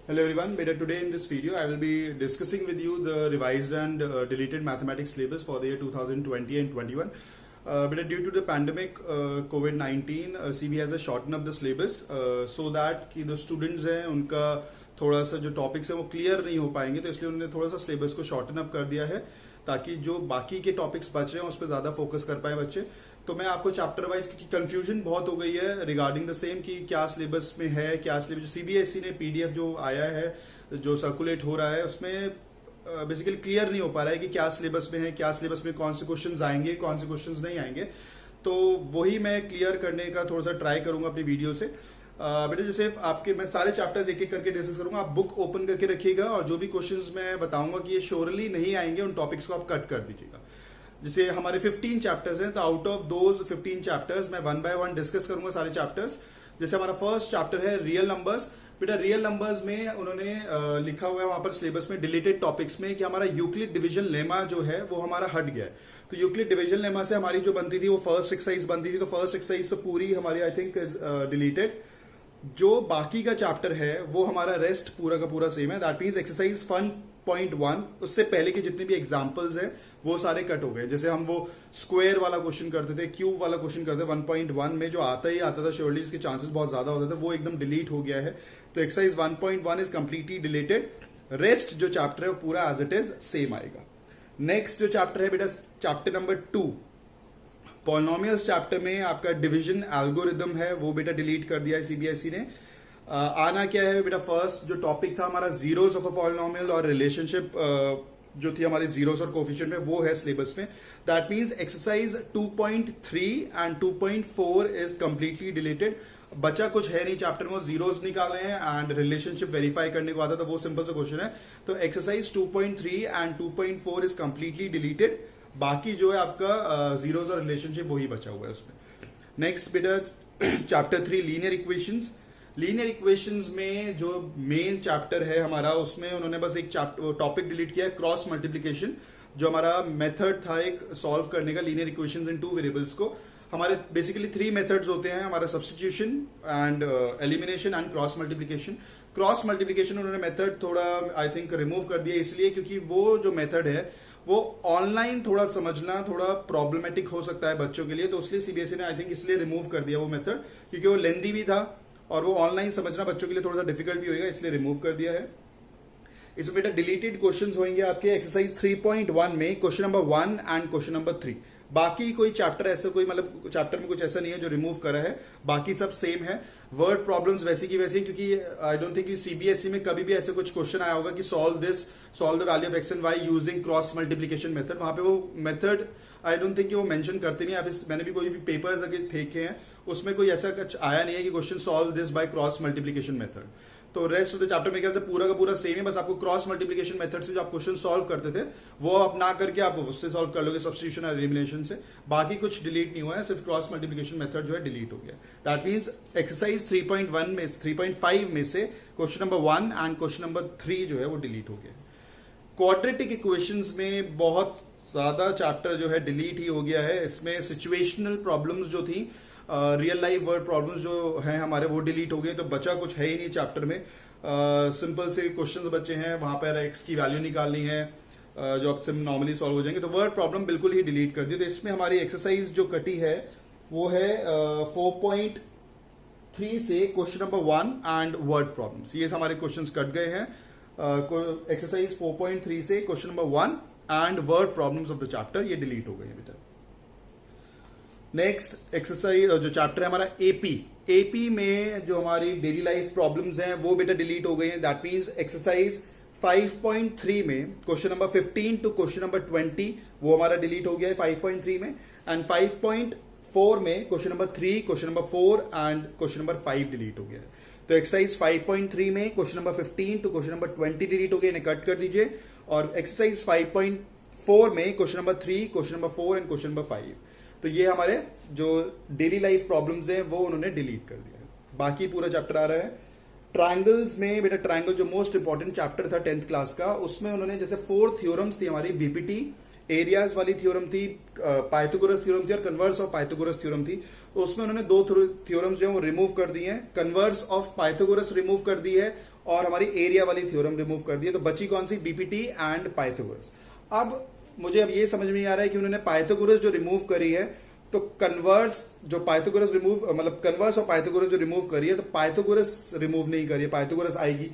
Hello everyone, better today in this video I will be discussing with you the revised and deleted mathematics syllabus for the year 2020 and 21. But due to the pandemic COVID-19, CB has shortened up the syllabus so that कि the students हैं उनका थोड़ा सा जो topics है वो clear नहीं हो पाएंगे, तो इसलिए उन्होंने थोड़ा सा सिलेबस को शॉर्टन अप कर दिया है ताकि जो बाकी के टॉपिक्स बच रहे हैं उस पर ज्यादा फोकस कर पाए बच्चे। तो मैं आपको चैप्टर वाइज, क्योंकि कंफ्यूजन बहुत हो गई है रिगार्डिंग द सेम कि क्या सिलेबस में है, क्या सिलेबस सीबीएसई ने पीडीएफ जो आया है जो सर्कुलेट हो रहा है उसमें बेसिकली क्लियर नहीं हो पा रहा है कि क्या सिलेबस में है, क्या सिलेबस में कौन से क्वेश्चंस आएंगे, कौन से क्वेश्चंस नहीं आएंगे। तो वही मैं क्लियर करने का थोड़ा सा ट्राई करूंगा अपनी वीडियो से। बेटा जैसे आपके मैं सारे चैप्टर्स एक एक करके डिस्कस करूंगा, आप बुक ओपन करके रखिएगा और जो भी क्वेश्चंस मैं बताऊंगा कि ये श्योरली नहीं आएंगे उन टॉपिक्स को आप कट कर दीजिएगा। जैसे हमारे 15 चैप्टर्स हैं, तो आउट ऑफ दोज 15 चैप्टर्स मैं वन बाय वन डिस्कस करूंगा सारे चैप्टर्स। जैसे हमारा फर्स्ट चैप्टर है रियल नंबर्स। बेटा रियल नंबर्स में उन्होंने लिखा हुआ है वहां पर सिलेबस में डिलीटेड टॉपिक्स में कि हमारा यूक्लिड डिवीजन लेमा जो है वो हमारा हट गया है। तो यूक्लिड डिवीजन लेमा से हमारी जो बनती थी वो फर्स्ट एक्सरसाइज बनती थी, तो फर्स्ट एक्सरसाइज तो पूरी हमारी आई थिंक इज डिलीटेड। जो बाकी का चैप्टर है वो हमारा रेस्ट पूरा का पूरा सेम है। दैट मीन्स एक्सरसाइज 1.1 उससे पहले के जितने भी एग्जांपल्स हैं वो सारे कट हो गए। जैसे हम वो स्क्वायर वाला क्वेश्चन करते थे, क्यूब वाला क्वेश्चन करते थे 1.1 में जो आता ही आता था, श्योरली इसके चांसेस बहुत ज्यादा होते थे, वो एकदम डिलीट हो गया है। तो exercise 1.1 is completely deleted. Rest जो चैप्टर है वो पूरा एज इट इज सेम आएगा। नेक्स्ट जो चैप्टर है बेटा चैप्टर नंबर 2 पॉलिनोमियल्स चैप्टर में आपका डिवीजन एल्गोरिदम है वो बेटा डिलीट कर दिया है सीबीएसई ने। आना क्या है बेटा, फर्स्ट जो टॉपिक था हमारा जीरोस ऑफ अ पॉलिनोमियल और रिलेशनशिप जो थी हमारी जीरोस और कोफिशिएंट में, वो है सिलेबस में। That means exercise 2.3 and 2.4 is completely deleted. बचा कुछ है नहीं चैप्टर में, वो जीरोस निकाले हैं एंड रिलेशनशिप वेरीफाई करने को आता था, वो सिंपल सा क्वेश्चन है। तो exercise 2.3 and 2.4 is completely deleted. बाकी जो है आपका जीरोस और रिलेशनशिप वही बचा हुआ है उसमें। नेक्स्ट बेटा chapter 3 linear equations. Linear equations में जो मेन चैप्टर है हमारा उसमें उन्होंने बस एक टॉपिक डिलीट किया है, क्रॉस मल्टीप्लीकेशन, जो हमारा मेथड था एक सॉल्व करने का लीनियर इक्वेशंस इन टू वेरिएबल्स को। हमारे बेसिकली 3 मेथड्स होते हैं हमारा, substitution and elimination and cross multiplication. Cross multiplication उन्होंने मेथड थोड़ा आई थिंक रिमूव कर दिया, इसलिए क्योंकि वो जो मेथड है वो ऑनलाइन थोड़ा समझना थोड़ा प्रॉब्लमेटिक हो सकता है बच्चों के लिए, तो इसलिए सीबीएसई ने आई थिंक इसलिए रिमूव कर दिया वो मेथड, क्योंकि वो लेंदी भी था और वो ऑनलाइन समझना बच्चों के लिए थोड़ा सा डिफिकल्ट भी होगा, इसलिए रिमूव कर दिया है। इसमें बेटा डिलीटेड क्वेश्चंस होंगे आपके एक्सरसाइज 3.1 में question number 1 and question number 3। बाकी कोई चैप्टर ऐसा कोई मतलब चैप्टर में कुछ ऐसा नहीं है जो रिमूव करा है, बाकी सब सेम है। वर्ड प्रॉब्लम्स वैसी की वैसी, क्योंकि आई डोंट थिंक सीबीएसई में कभी भी ऐसे कुछ क्वेश्चन आया होगा कि solve the value of X and Y using cross multiplication method. वहां पे वो मेथड आई डोंट थिंक वो मेंशन करते नहीं है। मैंने भी कोई भी पेपर्स अगर देखे हैं उसमें कोई ऐसा कुछ आया नहीं है कि question solve this by cross multiplication method. तो रेस्ट ऑफ द चैप्टर मेरे ख्याल से पूरा का पूरा सेम है, बस आपको क्रॉस मल्टीप्लीकेशन मेथड से जो आप क्वेश्चन सॉल्व करते थे वो आप ना करके आप उससे सॉल्व कर लोगे, सब्स्टिट्यूशन और एलिमिनेशन से। बाकी कुछ डिलीट नहीं हुआ है, सिर्फ क्रॉस मल्टीप्लीकेशन मेथड जो है डिलीट हो गया। दैट मींस एक्सरसाइज 3.1 में 3.5 में से question number 1 and question number 3 जो है वो डिलीट हो गया। क्वाड्रेटिक इक्वेशंस में बहुत ज्यादा चैप्टर जो है डिलीट ही हो गया है। इसमें सिचुएशनल प्रॉब्लम्स जो थी, रियल लाइफ वर्ड प्रॉब्लम्स जो हैं हमारे वो डिलीट हो गए, तो बचा कुछ है ही नहीं चैप्टर में। सिंपल से क्वेश्चंस बचे हैं, वहां पर एक्स की वैल्यू निकालनी है जो आपसे नॉर्मली सॉल्व हो जाएंगे, तो वर्ड प्रॉब्लम बिल्कुल ही डिलीट कर दी। तो इसमें हमारी एक्सरसाइज जो कटी है वो है 4.3 से question number 1 and word problems, ये हमारे क्वेश्चन कट गए हैं। एक्सरसाइज 4.3 से question number 1 and word problems of the chapter ये डिलीट हो गए हैं बेटा। नेक्स्ट एक्सरसाइज जो चैप्टर है हमारा एपी में जो हमारी डेली लाइफ प्रॉब्लम्स हैं वो बेटा डिलीट हो गई हैं। दैट मींस एक्सरसाइज 5.3 में question number 15 to question number 20 वो हमारा डिलीट हो गया है 5.3 में, एंड 5.4 में question number 3, question number 4 and question number 5 delete हो गया है। तो एक्सरसाइज 5.3 में question number 15 to question number 20 delete हो गए, इन्हें कट कर दीजिए। और एक्सरसाइज 5.4 में question number 3, question number 4 and question number 5, तो ये हमारे जो डेली लाइफ प्रॉब्लम्स हैं वो उन्होंने डिलीट कर दिया है। बाकी पूरा चैप्टर आ रहा है ट्रायंगल्स में। बेटा ट्रायंगल जो मोस्ट इंपॉर्टेंट चैप्टर था 10th क्लास का, उसमें उन्होंने जैसे 4 थ्योरम्स थी हमारी, बीपीटी एरियाज वाली थ्योरम थी, पाइथागोरस थ्योरम थी और कन्वर्स ऑफ पाइथागोरस थ्योरम थी। तो उसमें उन्होंने 2 थ्योरम्स जो है वो रिमूव कर दिए हैं। कन्वर्स ऑफ पाइथागोरस रिमूव कर दी है और हमारी एरिया वाली थ्योरम रिमूव कर दी है। तो बची कौन सी, बीपीटी एंड पाइथागोरस। अब मुझे अब ये समझ में आ रहा है कि उन्होंने पाइथागोरस जो रिमूव करी है, तो कन्वर्स जो पाइथागोरस रिमूव मतलब कन्वर्स और पाइथागोरस जो रिमूव करी है, तो पाइथागोरस रिमूव नहीं करी है, पाइथागोरस आएगी।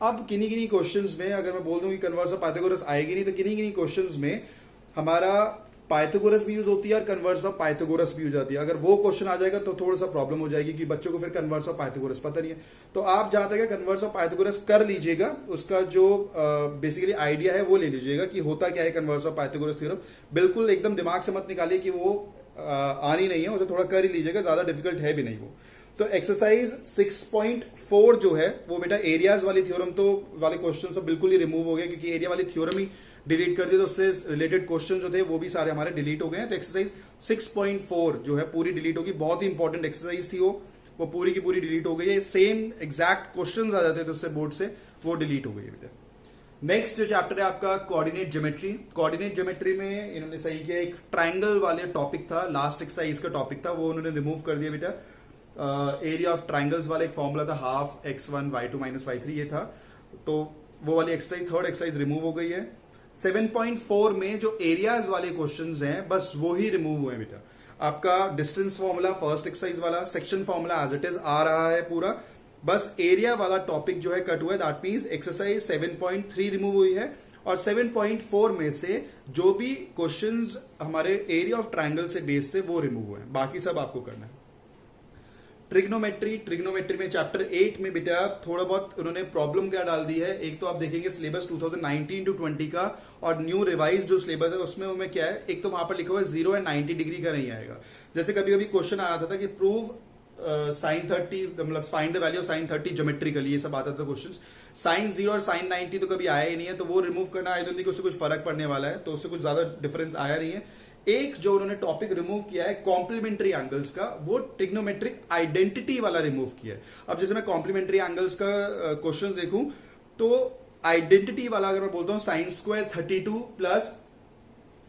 अब किन्हीं किन्हीं क्वेश्चंस में अगर मैं बोल दूं कि कन्वर्स और पाइथागोरस आएगी नहीं, तो किन्हीं किन्हीं क्वेश्चंस में हमारा पाइथागोरस भी यूज होती है और कन्वर्स ऑफ पाइथागोरस भी यूज आती है। अगर वो क्वेश्चन आ जाएगा तो थोड़ा सा प्रॉब्लम हो जाएगी कि बच्चों को फिर कन्वर्स ऑफ पाइथागोरस पता नहीं है। तो आप जहां तक कन्वर्स ऑफ पाइथागोरस कर लीजिएगा, उसका जो बेसिकली आइडिया है वो ले लीजिएगा कि होता क्या है कन्वर्स ऑफ पाइथागोरस थ्योरम। बिल्कुल एकदम दिमाग से मत निकालिए कि वो आनी नहीं है, उसे थोड़ा कर ही लीजिएगा, ज्यादा डिफिकल्ट है भी नहीं वो। तो एक्सरसाइज 6.4 जो है वो बेटा एरियाज वाली थ्योरम तो वाले क्वेश्चन तो बिल्कुल ही रिमूव हो गए, क्योंकि एरिया वाली थ्योरम ही डिलीट कर दिया, तो उससे रिलेटेड क्वेश्चन जो थे वो भी सारे हमारे डिलीट हो गए हैं। तो एक्सरसाइज 6.4 जो है पूरी डिलीट होगी। बहुत ही इंपॉर्टेंट एक्सरसाइज थी वो पूरी की पूरी डिलीट हो गई है। सेम एग्जैक्ट क्वेश्चन आ जाते थे उससे बोर्ड से, वो डिलीट हो गई है बेटा। नेक्स्ट जो चैप्टर है आपका कोऑर्डिनेट ज्योमेट्री। कोऑर्डिनेट ज्योमेट्री में इन्होंने सही किया, एक ट्राइंगल वाले टॉपिक था, लास्ट एक्सरसाइज का टॉपिक था, वो उन्होंने रिमूव कर दिया बेटा। एरिया ऑफ ट्राइंगल्स वाला एक फॉर्मूला था, half x1 y2 minus y3 ये था, तो वो वाली एक्सरसाइज थर्ड एक्सरसाइज रिमूव हो गई है। 7.4 में जो एरियाज वाले क्वेश्चंस हैं बस वो ही रिमूव हुए हैं बेटा। आपका डिस्टेंस फॉर्मूला फर्स्ट एक्सरसाइज वाला, section formula as it is आ रहा है पूरा, बस एरिया वाला टॉपिक जो है कट हुआ है। दैट मींस एक्सरसाइज 7.3 रिमूव हुई है, और 7.4 में से जो भी क्वेश्चंस हमारे एरिया ऑफ ट्राइंगल से बेस्ड थे वो रिमूव हुए हैं, बाकी सब आपको करना है। ट्रिग्नोमेट्री में चैप्टर 8 में बेटा थोड़ा बहुत उन्होंने प्रॉब्लम क्या डाल दी है। एक तो आप देखेंगे सिलेबस 2019 टू 20 का और न्यू रिवाइज जो सिलेबस है उसमें उनमें क्या है, एक तो वहां पर लिखा हुआ है 0 एंड 90 डिग्री का नहीं आएगा। जैसे कभी कभी क्वेश्चन आया था कि प्रूव साइन 30 मतलब find the value of sine 30 geometrically, ये सब आता था क्वेश्चन। साइन 0 और साइन 90 तो कभी आया ही नहीं है, तो वो रिमूव करना आई डोंट थिंक उससे कुछ फर्क पड़ने वाला है, तो उससे कुछ ज्यादा डिफरेंस आया नहीं है। एक जो उन्होंने टॉपिक रिमूव किया है कॉम्प्लीमेंट्री एंगल्स का, वो ट्रिग्नोमेट्रिक आइडेंटिटी वाला रिमूव किया है। अब जैसे मैं कॉम्प्लीमेंट्री एंगल्स का क्वेश्चन देखूं तो आइडेंटिटी वाला अगर मैं बोलता हूं sine square 32 plus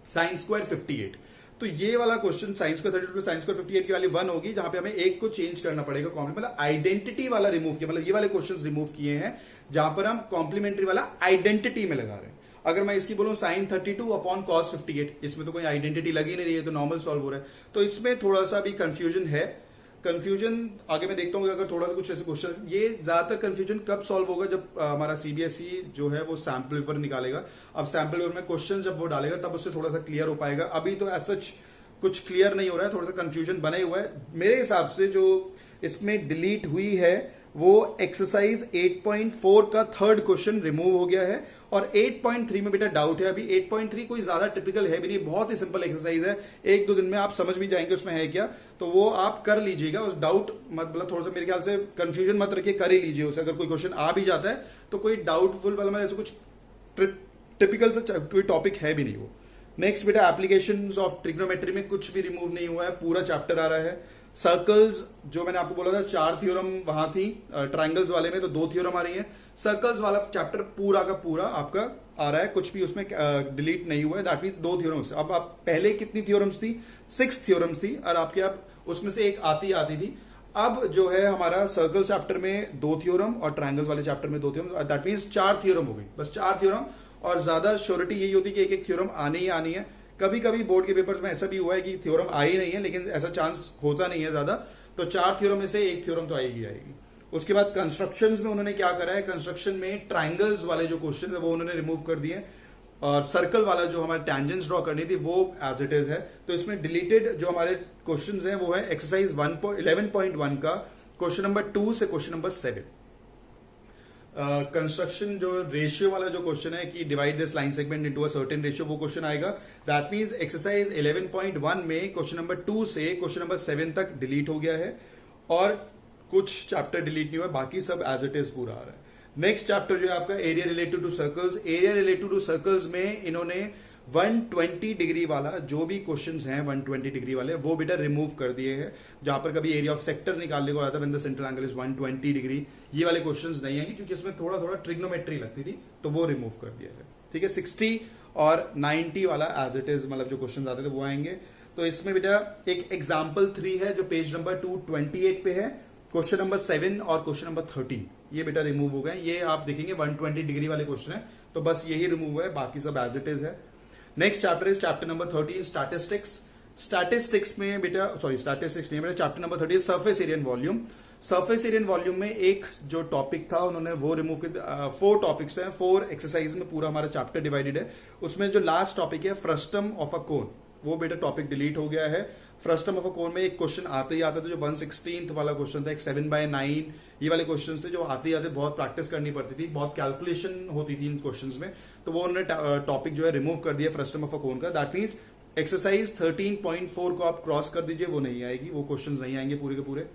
sine square 58, तो ये वाला question sine square 32 plus sine square 58 की वैल्यू 1 होगी, जहां पे हमें एक को चेंज करना पड़ेगा मतलब आइडेंटिटी वाला रिमूव किया, मतलब ये वाले क्वेश्चंस रिमूव किए हैं जहां पर हम कॉम्प्लीमेंट्री वाला आइडेंटिटी में लगा रहे हैं। अगर मैं इसकी बोलूं साइन 32 अपॉन कॉस 58, इसमें तो कोई आइडेंटिटी लगी नहीं रही है, तो नॉर्मल सॉल्व हो रहा है, तो इसमें थोड़ा सा भी कंफ्यूजन है। कंफ्यूजन आगे मैं देखता हूँ अगर थोड़ा सा कुछ ऐसे क्वेश्चन, ये ज्यादातर कंफ्यूजन कब सॉल्व होगा जब हमारा सीबीएसई जो है वो सैंपल पेपर निकालेगा। अब सैंपल पेपर में क्वेश्चन जब वो डालेगा तब उससे थोड़ा सा क्लियर हो पाएगा, अभी तो एज सच कुछ क्लियर नहीं हो रहा है, थोड़ा सा कंफ्यूजन बने हुआ है। मेरे हिसाब से जो इसमें डिलीट हुई है वो एक्सरसाइज 8.4 का थर्ड क्वेश्चन रिमूव हो गया है, और 8.3 में बेटा डाउट है अभी। 8.3 कोई ज्यादा टिपिकल है भी नहीं, बहुत ही सिंपल एक्सरसाइज है, एक दो दिन में आप समझ भी जाएंगे उसमें है क्या, तो वो आप कर लीजिएगा। उस डाउट मतलब थोड़ा सा मेरे ख्याल से कंफ्यूजन मत रखिए, कर ही लीजिए उसे। अगर कोई क्वेश्चन आ भी जाता है तो कोई डाउटफुल वाला ऐसे कुछ टिपिकल से कोई टॉपिक है भी नहीं वो। नेक्स्ट बेटा एप्लीकेशंस ऑफ ट्रिग्नोमेट्री में कुछ भी रिमूव नहीं हुआ है, पूरा चैप्टर आ रहा है। सर्कल्स जो मैंने आपको बोला था 4 थ्योरम वहां थी, ट्राइंगल्स वाले में तो 2 थ्योरम आ रही है। सर्कल्स वाला चैप्टर पूरा का पूरा आपका आ रहा है, कुछ भी उसमें डिलीट नहीं हुआ है, दैट मीन 2 थ्योरम्स। अब आप पहले कितनी थ्योरम्स थी, 6 थ्योरम्स थी, और आपके आप उसमें से एक आती थी। अब जो है हमारा सर्कल चैप्टर में 2 थ्योरम और ट्राइंगल्स वाले चैप्टर में 2 थ्योरम, दैट मीन 4 थ्योरम हो गई, बस 4 थ्योरम। और ज्यादा श्योरिटी यही होती है कि एक एक थ्योरम आनी ही आनी है। कभी कभी बोर्ड के पेपर्स में ऐसा भी हुआ है कि थ्योरम आई नहीं है, लेकिन ऐसा चांस होता नहीं है ज्यादा, तो 4 थ्योरम में से एक थ्योरम तो आएगी। उसके बाद कंस्ट्रक्शंस में उन्होंने क्या करा है, कंस्ट्रक्शन में ट्राइंगल्स वाले जो क्वेश्चन है वो उन्होंने रिमूव कर दिए, और सर्कल वाला जो हमारे टेंजेंट्स ड्रॉ करनी थी वो एज इट इज है। तो इसमें डिलीटेड जो हमारे क्वेश्चंस हैं वो है एक्सरसाइज 11.1 का क्वेश्चन नंबर 2 से क्वेश्चन नंबर 7। कंस्ट्रक्शन जो रेशियो वाला जो क्वेश्चन है कि divide this line segment into a certain ratio, वो क्वेश्चन आएगा। दैट मींस एक्सरसाइज 11.1 में क्वेश्चन नंबर 2 से क्वेश्चन नंबर 7 तक डिलीट हो गया है, और कुछ चैप्टर डिलीट नहीं हुआ, बाकी सब एज इट इज पूरा आ रहा है। नेक्स्ट चैप्टर जो है आपका area related to circles. Area related to circles में इन्होंने 120 डिग्री वाला जो भी क्वेश्चंस हैं 120 डिग्री वाले वो बेटा रिमूव कर दिए हैं। जहां पर कभी एरिया ऑफ सेक्टर निकालने को आता है when the central angle is 120 degree, ये वाले क्वेश्चंस नहीं आएंगे क्योंकि इसमें थोड़ा थोड़ा ट्रिग्नोमेट्री लगती थी, तो वो रिमूव कर दिया है। ठीक है, 60 और 90 वाला एज इट इज मतलब जो क्वेश्चन आते थे वो आएंगे। तो इसमें बेटा एक एग्जाम्पल 3 है जो पेज नंबर 228 पे है, क्वेश्चन नंबर 7 और क्वेश्चन नंबर 13 ये बेटा रिमूव हो गए। ये आप देखेंगे 120 डिग्री वाले क्वेश्चन है, तो बस यही रिमूव हुआ है, बाकी सब एज इट इज है। Next chapter is chapter number 30 statistics. Statistics में बेटा स्टैटिस्टिक्स नहीं बेटा, chapter number 30 surface area and volume. Surface area and volume में एक जो टॉपिक था उन्होंने वो रिमूव कर, 4 टॉपिक्स हैं, 4 एक्सरसाइज में पूरा हमारा चैप्टर डिवाइडेड है। उसमें जो लास्ट टॉपिक है फ्रस्टम ऑफ अ कोन, वो बेटा टॉपिक डिलीट हो गया है। फ्रस्टम ऑफ अ कोन में एक क्वेश्चन आते ही आता था जो 1/16 वाला क्वेश्चन था, एक 7/9, ये वाले क्वेश्चन थे जो आते ही आते बहुत प्रैक्टिस करनी पड़ती थी, बहुत कैलकुलेशन होती थी इन क्वेश्चंस में, तो वो उन्होंने टॉपिक जो है रिमूव कर दिया फ्रस्टम ऑफ अ कोन का। दैट मीन्स एक्सरसाइज 13.4 को आप क्रॉस कर दीजिए, वो नहीं आएगी, वो क्वेश्चन नहीं आएंगे पूरे के पूरे।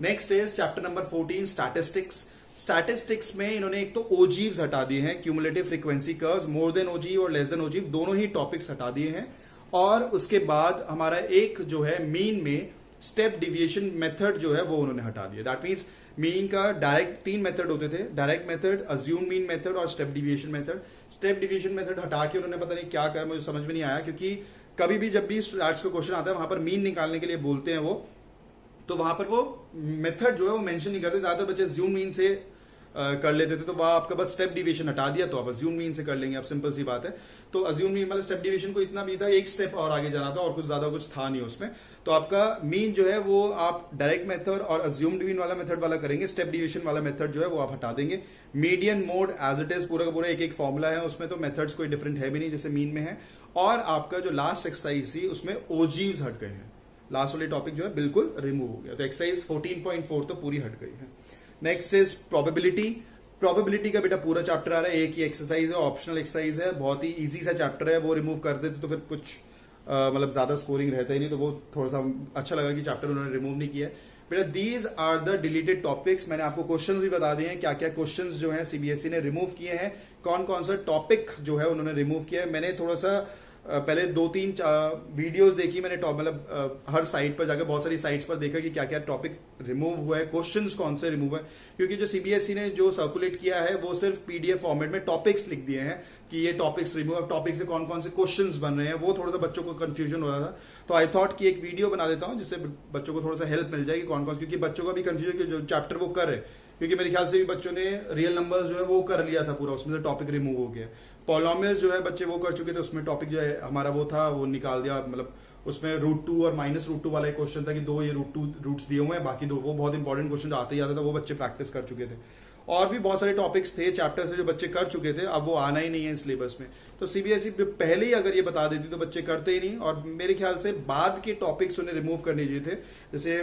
Next is chapter number 14 statistics. Statistics में इन्होंने एक तो ओजीव्स हटा दिए हैं, cumulative frequency curves, more than ogive और लेस देन ओजीव दोनों ही टॉपिक्स हटा दिए हैं। और उसके बाद हमारा एक जो है मीन में स्टेप डिविएशन मेथड जो है वो उन्होंने हटा दिया। दैट मीन्स मीन का डायरेक्ट 3 मेथड होते थे, direct method, assume mean method और step deviation method. Step deviation method हटा के उन्होंने पता नहीं क्या कर, मुझे समझ में नहीं आया, क्योंकि कभी भी जब भी स्टैट्स का क्वेश्चन आता है वहां पर मीन निकालने के लिए बोलते हैं वो, तो वहां पर वो मेथड जो है वो मेंशन नहीं करते। ज्यादातर बच्चे अज्यूम मीन से कर लेते थे, तो वह आपका बस स्टेप डिविएशन हटा दिया, तो आप अज्यूम मीन से कर लेंगे, अब सिंपल सी बात है। तो अज्यूम मीन वाला स्टेप डिविएशन को इतना भी था, एक स्टेप और आगे जाना था और कुछ ज्यादा कुछ था नहीं उसमें। तो आपका मीन जो है वो आप डायरेक्ट मेथड और अज्यूम्ड मीन वाला मेथड वाला करेंगे, स्टेप डिविएशन वाला मेथड जो है वो आप हटा देंगे। Median mode as it is पूरा का पूरा एक फॉर्मूला है उसमें, तो मेथड्स कोई डिफरेंट है भी नहीं जैसे मीन में है। और आपका जो लास्ट एक्सरसाइज थी उसमें ओजीव्स हट गए हैं, लास्ट वाले टॉपिक जो है बिल्कुल रिमूव हो गया, तो एक्सरसाइज 14.4 तो पूरी हट गई है। Next is probability. प्रोबेबिलिटी का बेटा पूरा चैप्टर आ रहा है, एक ही एक्सरसाइज है, ऑप्शनल एक्सरसाइज है, बहुत ही इजी सा चैप्टर है, वो रिमूव कर देते तो फिर कुछ मतलब ज्यादा स्कोरिंग रहता ही नहीं, तो वो थोड़ा सा अच्छा लगा कि चैप्टर उन्होंने रिमूव नहीं किया बेटा। These are the deleted topics. मैंने आपको क्वेश्चंस भी बता दिए हैं, क्या क्या क्वेश्चंस जो हैं सीबीएसई ने रिमूव किए हैं, कौन कौन सा टॉपिक जो है उन्होंने रिमूव किया है। मैंने थोड़ा सा पहले 2-3 वीडियोस देखी मैंने, मतलब हर साइट पर जाकर बहुत सारी साइट्स पर देखा कि क्या क्या टॉपिक रिमूव हुआ है, क्वेश्चंस कौन से रिमूव है, क्योंकि जो सीबीएसई ने जो सर्कुलेट किया है वो सिर्फ पीडीएफ फॉर्मेट में टॉपिक्स लिख दिए हैं कि ये टॉपिक्स रिमूव, टॉपिक से कौन कौन से क्वेश्चंस बन रहे हैं, वो थोड़ा सा बच्चों को कंफ्यूजन हो रहा था। तो आई थॉट कि एक वीडियो बना देता हूँ जिससे बच्चों को थोड़ा सा हेल्प मिल जाएगी कौन कौन, क्योंकि बच्चों का भी कंफ्यूजन कि जो चैप्टर वो कर रहे, क्योंकि मेरे ख्याल से भी बच्चों ने रियल नंबर्स जो है वो कर लिया था पूरा, उसमें से टॉपिक रिमूव हो गया। पॉलिनोमियल्स जो है बच्चे वो कर चुके थे, उसमें टॉपिक जो है हमारा वो था वो निकाल दिया, मतलब उसमें √2 और -√2 वाला एक क्वेश्चन था कि 2 ये रूट्स दिए हुए हैं, बाकी 2 वो बहुत इंपॉर्टेंट क्वेश्चन आते ही आता था, वो बच्चे प्रैक्टिस कर चुके थे। और भी बहुत सारे टॉपिक्स थे चैप्टर से जो बच्चे कर चुके थे, अब वो आना ही नहीं है सिलेबस में। तो सीबीएसई पहले ही अगर ये बता देती तो बच्चे करते ही नहीं, और मेरे ख्याल से बाद के टॉपिक्स उन्हें रिमूव करने चाहिए थे, जैसे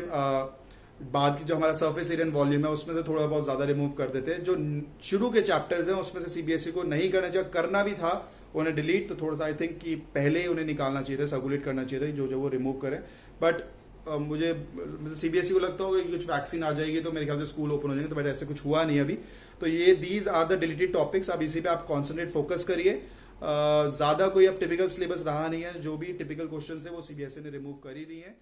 बाद की जो हमारा सरफेस एरिया एंड वॉल्यूम है उसमें से थोड़ा बहुत ज्यादा रिमूव कर देते। जो शुरू के चैप्टर्स हैं उसमें से सीबीएसई को नहीं करना चाहिए, करना भी था उन्हें डिलीट, तो थोड़ा सा आई थिंक कि पहले ही उन्हें निकालना चाहिए था, सर्कुलेट करना चाहिए था जो जो वो रिमूव करें। बट मुझे सीबीएसई को लगता होगा कि कुछ वैक्सीन आ जाएगी तो मेरे ख्याल से स्कूल ओपन हो जाएंगे, तो बट ऐसे कुछ हुआ नहीं अभी। तो ये these are the deleted topics, अब इसी पे आप कॉन्सेंट्रेट फोकस करिए। ज्यादा कोई अब टिपिकल सिलेबस रहा नहीं है, जो भी टिपिकल क्वेश्चन थे वो सीबीएसई ने रिमूव कर ही दिए हैं।